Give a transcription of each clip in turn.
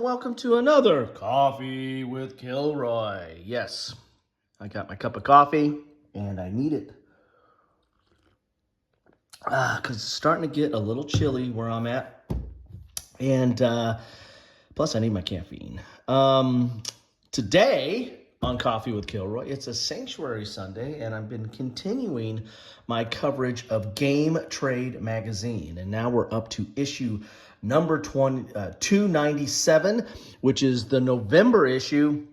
welcome to another Coffee with Kilroy. Yes, I got my cup of coffee, and I need it. Because it's starting to get a little chilly where I'm at. And plus, I need my caffeine. Today on Coffee with Kilroy, it's a Sanctuary Sunday, and I've been continuing my coverage of Game Trade magazine. And now we're up to issue number 297, which is the November issue.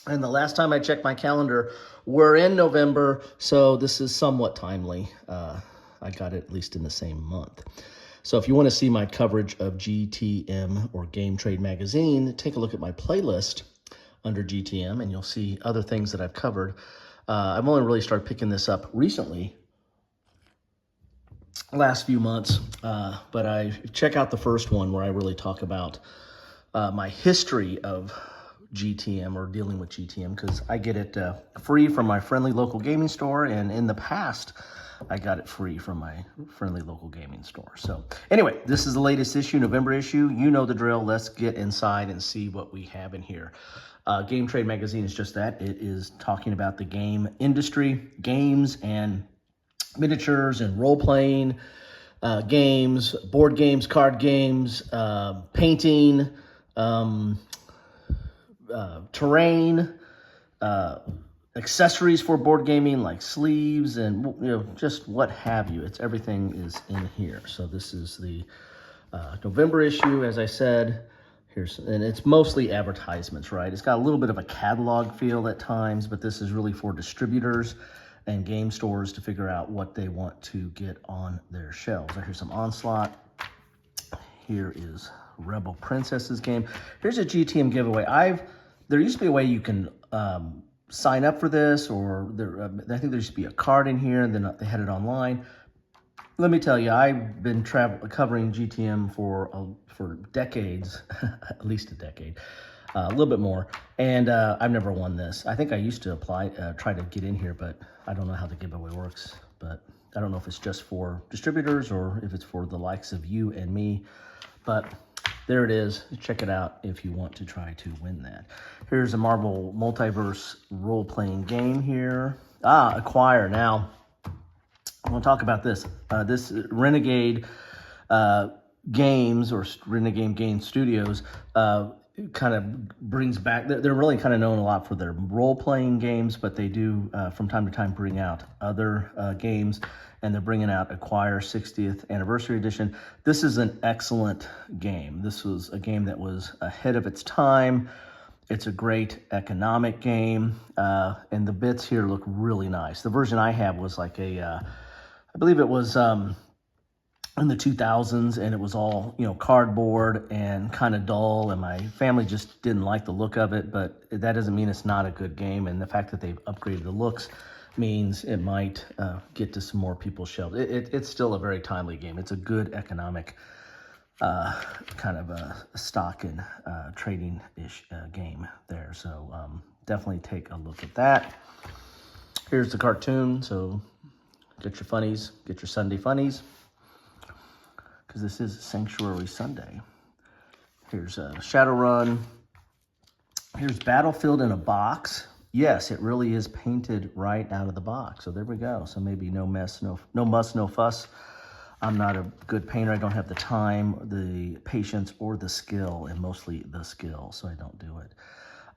And the last time I checked my calendar, we're in November, so this is somewhat timely. I got it at least in the same month. So if you want to see my coverage of GTM or Game Trade magazine, take a look at my playlist under GTM, and you'll see other things that I've covered. I've only really started picking this up recently, last few months, but I check out the first one where I really talk about my history of GTM or dealing with GTM, because I get it free from my friendly local gaming store, and in the past I got it free from my friendly local gaming store. So anyway, this is the latest issue, November issue. You know the drill. Let's get inside and see what we have in here. Game Trade magazine is just that. It is talking about the game industry, games and miniatures and role-playing games, board games, card games, painting, terrain, accessories for board gaming like sleeves and just what have you. It's everything is in here. So this is the November issue, as I said. And it's mostly advertisements, right? It's got a little bit of a catalog feel at times, but this is really for distributors and game stores to figure out what they want to get on their shelves. Here's some Onslaught. Here is Rebel Princess's game. Here's a GTM giveaway. There used to be a way you can sign up for this, or I think there used to be a card in here, and then they had it online. Let me tell you, I've been covering GTM for decades, at least a decade, a little bit more, and I've never won this. I think I used to try to get in here, but I don't know how the giveaway works. But I don't know if it's just for distributors or if it's for the likes of you and me. But there it is. Check it out if you want to try to win that. Here's a Marvel Multiverse role-playing game here. Acquire. Now, I want to talk about this. This Renegade Games, or Renegade Game Studios, kind of brings back, they're really kind of known a lot for their role-playing games, but they do from time to time bring out other games, and they're bringing out Acquire 60th Anniversary Edition. This is an excellent game. This was a game that was ahead of its time. It's a great economic game, and the bits here look really nice. The version I have was like I believe it was in the 2000s, and it was all, cardboard and kind of dull, and my family just didn't like the look of it, but that doesn't mean it's not a good game, and the fact that they've upgraded the looks means it might get to some more people's shelves. It's still a very timely game. It's a good economic kind of a stock and trading-ish game there, so definitely take a look at that. Here's the cartoon, so get your funnies, get your Sunday funnies, because this is Sanctuary Sunday. Here's Shadowrun. Here's Battlefield in a box. Yes, it really is painted right out of the box. So there we go. So maybe no muss, no fuss. I'm not a good painter. I don't have the time, the patience, or the skill, and mostly the skill, so I don't do it.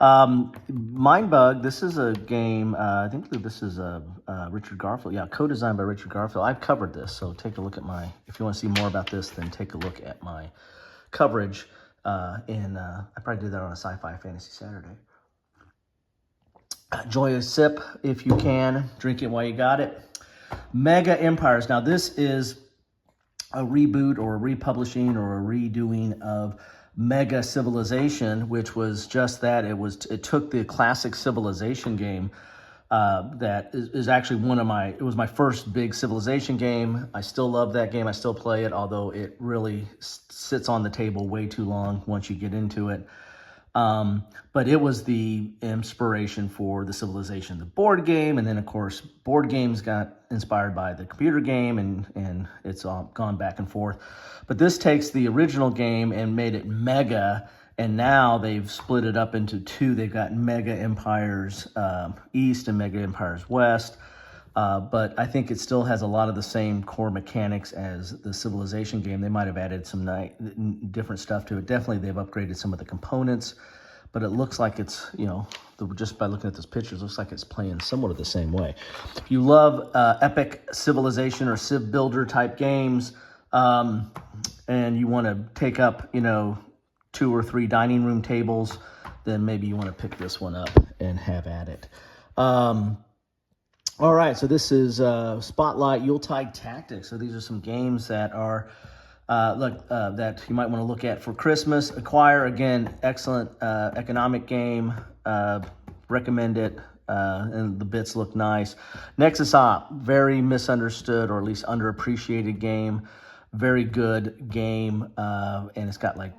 Mindbug, this is a game, I think this is Richard Garfield. Yeah, co-designed by Richard Garfield. I've covered this, so take a look at if you want to see more about this, then take a look at my coverage. I probably did that on a Sci-Fi Fantasy Saturday. Enjoy a sip if you can. Drink it while you got it. Mega Empires. Now, this is a reboot or a republishing or a redoing of Mega Civilization, which was just that. It took the classic Civilization game that is actually it was my first big Civilization game. I still love that game. I still play it, although it really sits on the table way too long once you get into it. But it was the inspiration for the Civilization, the board game, and then of course board games got inspired by the computer game, and it's all gone back and forth. But this takes the original game and made it mega, And now they've split it up into two. They've got Mega Empires East and Mega Empires West. But I think it still has a lot of the same core mechanics as the Civilization game. They might have added some different stuff to it. Definitely, they've upgraded some of the components. But it looks like it's, just by looking at this picture, it looks like it's playing somewhat of the same way. If you love epic Civilization or Civ Builder type games, and you want to take up, 2 or 3 dining room tables, then maybe you want to pick this one up and have at it. All right, so this is Spotlight Yuletide Tactics. So these are some games that are that you might want to look at for Christmas. Acquire, again, excellent economic game. Recommend it, and the bits look nice. Nexus Op, very misunderstood or at least underappreciated game. Very good game, and it's got like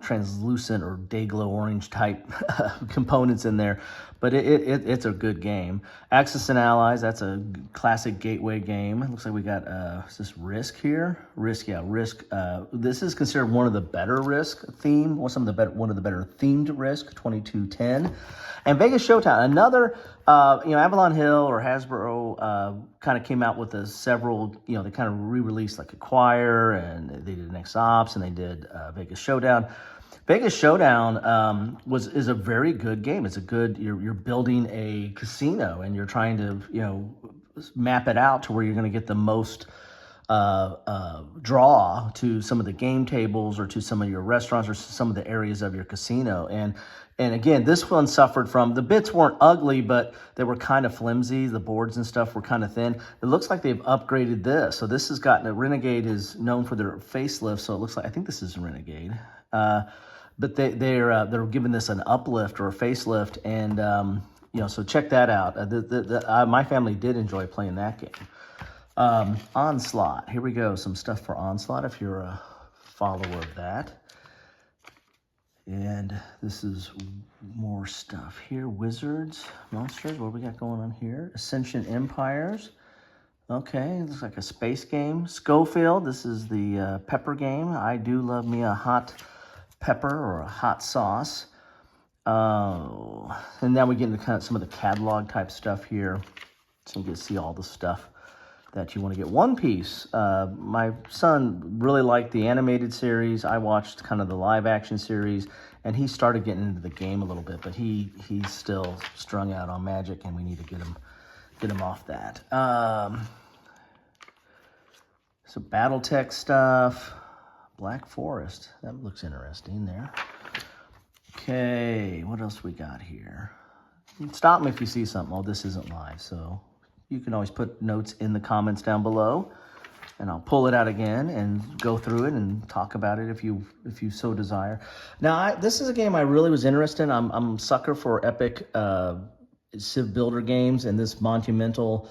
translucent or day glow orange type components in there, but it's a good game. Axis and Allies, that's a classic gateway game. It looks like we got is this Risk here? Risk, yeah, Risk. This is considered one of the better Risk theme, one of the better themed Risk, 2210. And Vegas Showtime, another, Avalon Hill or Hasbro kind of came out with several, they kind of re-released like Acquire, and they did Next Ops, and they did Vegas Showdown. Vegas Showdown is a very good game. It's a good, you're building a casino, and you're trying to, map it out to where you're going to get the most draw to some of the game tables or to some of your restaurants or some of the areas of your casino. And again, this one suffered from, the bits weren't ugly, but they were kind of flimsy. The boards and stuff were kind of thin. It looks like they've upgraded this. So this has gotten, Renegade is known for their facelift. So it looks like, I think this is Renegade. But they're giving this an uplift or a facelift. And, so check that out. My family did enjoy playing that game. Onslaught, here we go. Some stuff for Onslaught if you're a follower of that. And this is more stuff here. Wizards, Monsters, what do we got going on here? Ascension Empires. Okay, looks like a space game. Schofield, this is the pepper game. I do love me a hot pepper or a hot sauce. And now we get into kind of some of the catalog type stuff here. So you can see all the stuff that you want to get. One Piece. My son really liked the animated series. I watched kind of the live action series, and he started getting into the game a little bit, but he's still strung out on Magic, and we need to get him off that. So BattleTech stuff. Black Forest. That looks interesting there. Okay, what else we got here? Stop me if you see something. Oh, this isn't live, so you can always put notes in the comments down below, and I'll pull it out again and go through it and talk about it if you so desire. Now, this is a game I really was interested in. I'm a sucker for epic Civ Builder games, and this Monumental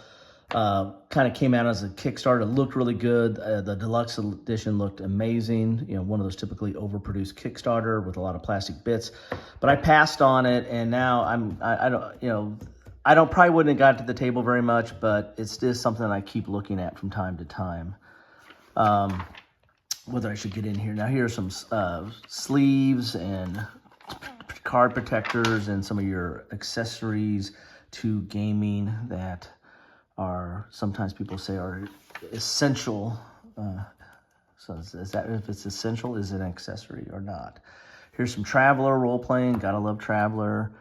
kind of came out as a Kickstarter. It looked really good. The deluxe edition looked amazing. One of those typically overproduced Kickstarter with a lot of plastic bits. But I passed on it, and now I probably wouldn't have got to the table very much, but it's just something I keep looking at from time to time. Whether I should get in here. Now, here are some sleeves and card protectors and some of your accessories to gaming that are, sometimes people say, are essential. So is that, if it's essential, is it an accessory or not? Here's some Traveler role-playing. Gotta love Traveler.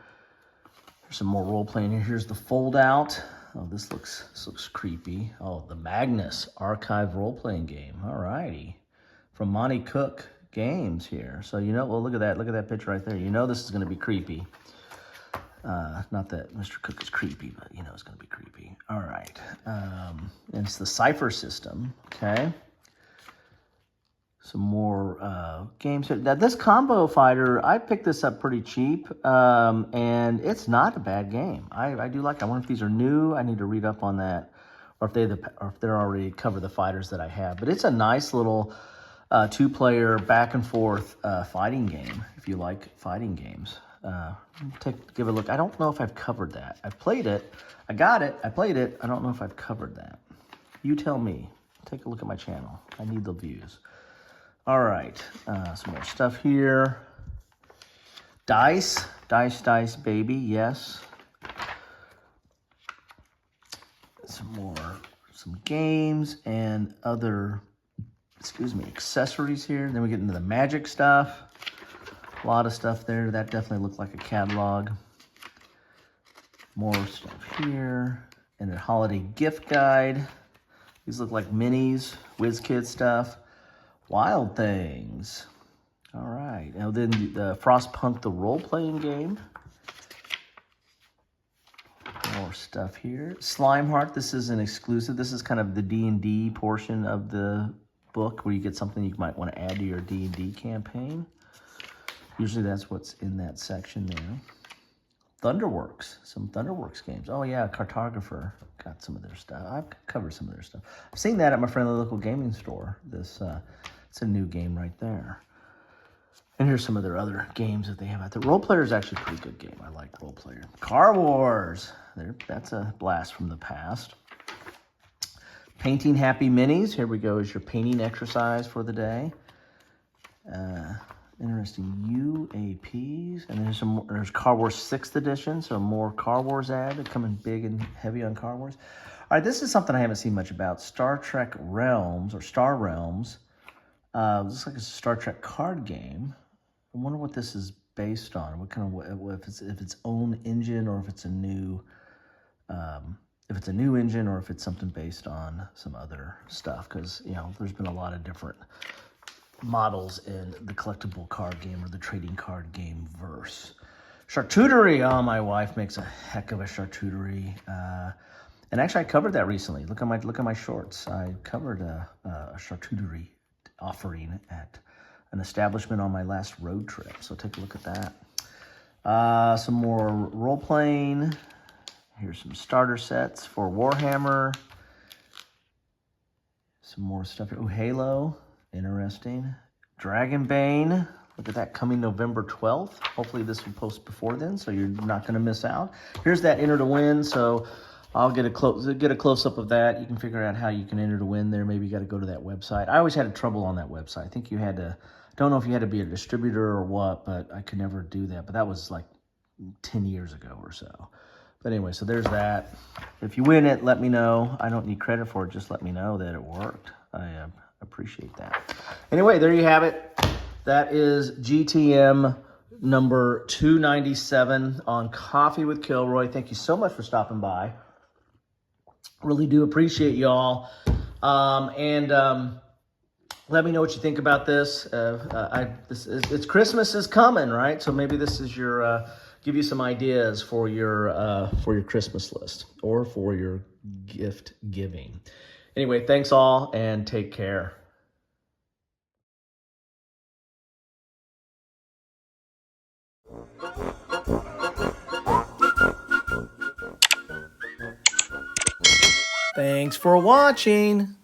Some more role-playing here. Here's the fold-out. Oh, this looks creepy. Oh, the Magnus Archive role-playing game. All righty. From Monty Cook Games here. So, well, look at that. Look at that picture right there. This is going to be creepy. Not that Mr. Cook is creepy, but it's going to be creepy. All right. And it's the Cypher system. Okay. Some more games here. Now, this Combo Fighter, I picked this up pretty cheap, and it's not a bad game. I do like it. I wonder if these are new. I need to read up on that, or if they're already cover the fighters that I have. But it's a nice little two-player back-and-forth fighting game, if you like fighting games. Give it a look. I don't know if I've covered that. I've played it. I got it. I played it. I don't know if I've covered that. You tell me. Take a look at my channel. I need the views. All right, some more stuff here. Dice, Dice, baby, yes. Some games and other, accessories here. Then we get into the magic stuff. A lot of stuff there. That definitely looked like a catalog. More stuff here. And a holiday gift guide. These look like minis, WizKid stuff. Wild Things. All right. Now then the Frostpunk, the role-playing game. More stuff here. Slimeheart, this is an exclusive. This is kind of the D&D portion of the book where you get something you might want to add to your D&D campaign. Usually that's what's in that section there. Thunderworks, some Thunderworks games. Oh yeah, Cartographer, got some of their stuff. I've covered some of their stuff. I've seen that at my friendly local gaming store. It's a new game right there. And here's some of their other games that they have out there. Role Player is actually a pretty good game. I like Role Player. Car Wars, that's a blast from the past. Painting Happy Minis. Here we go, is your painting exercise for the day. Interesting UAPs. And there's Car Wars 6th edition, so more Car Wars ad coming big and heavy on Car Wars. All right, this is something I haven't seen much about. Star Trek Realms, or Star Realms. Looks like it's a Star Trek card game. I wonder what this is based on. What kind of, if it's own engine, or if it's a new engine, or if it's something based on some other stuff. Because there's been a lot of different models in the collectible card game or the trading card game verse. Charcuterie. Oh, my wife makes a heck of a charcuterie. And actually, I covered that recently. Look at my shorts. I covered a charcuterie offering at an establishment on my last road trip. So take a look at that. Some more role-playing. Here's some starter sets for Warhammer. Some more stuff here. Oh, Halo. Interesting. Dragonbane. Look at that, coming November 12th. Hopefully this will post before then, so you're not going to miss out. Here's that enter to win. So I'll get a close-up of that. You can figure out how you can enter to win there. Maybe you got to go to that website. I always had trouble on that website. I think you had to, don't know if you had to be a distributor or what, but I could never do that. But that was like 10 years ago or so. But anyway, so there's that. If you win it, let me know. I don't need credit for it. Just let me know that it worked. I appreciate that. Anyway, there you have it. That is GTM number 297 on Coffee with Kilroy. Thank you so much for stopping by. Really do appreciate y'all. Let me know what you think about this. It's Christmas is coming, right? So maybe this is your give you some ideas for your Christmas list or for your gift giving. Anyway, thanks all and take care. Thanks for watching.